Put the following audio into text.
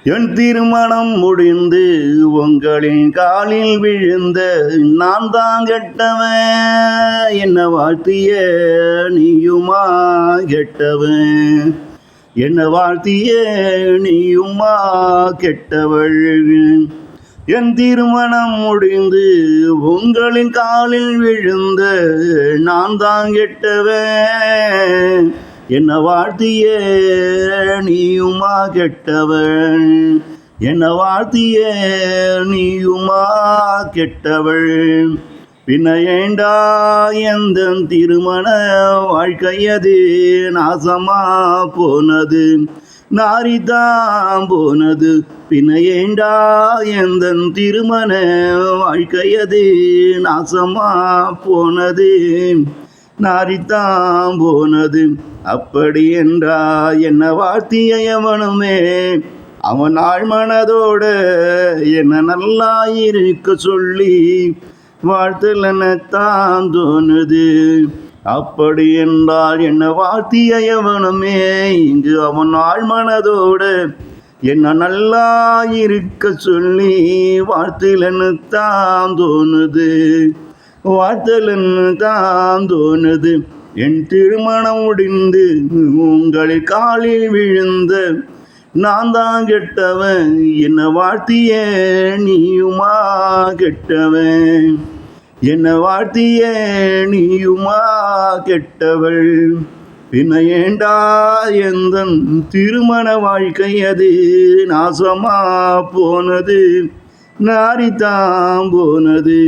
என் திருமணம் முடிந்து உங்களின் காலில் விழுந்த நான் தான் கெட்டவன், என்ன வாழ்த்திய நீயுமா கெட்டவன், என்ன வாழ்த்திய நீயுமா கெட்டவள். என் திருமணம் முடிந்து உங்களின் காலில் விழுந்த நான் தான் கெட்டவன், என்ன வாழ்த்திய நீயுமா கெட்டவள், என்ன வாழ்த்திய நீயுமா கெட்டவள். பின்ன ஏண்டா எந்த திருமண வாழ்க்கையது நாசமா போனது, நாரிதான் போனது. பின்ன ஏண்டா எந்த திருமண வாழ்க்கையது நாசமா போனது, நாரித்தான் போனது. அப்படி என்றா என்ன வாழ்த்திய எவனுமே அவன் ஆழ் மனதோட என்ன நல்லா இருக்க சொல்லி வாழ்த்தலத்தான் தோணுது. அப்படி என்றால் என்ன வாழ்த்திய எவனுமே இங்கு அவன் ஆழ் மனதோட என்ன நல்லா இருக்க சொல்லி வாழ்த்தலத்தான் தோணுது, வாழ்த்தலன்னு தான் தோணுது. என் திருமணம் முடிந்து உங்கள் காலில் விழுந்த நான் தான் கெட்டவன், என்ன வாழ்த்திய நீயுமா கெட்டவன், என்ன வாழ்த்திய நீயுமா கெட்டவள். பின்ன ஏண்டா எந்த திருமண வாழ்க்கை அது நாசமா போனது, நாரித்தான் போனது.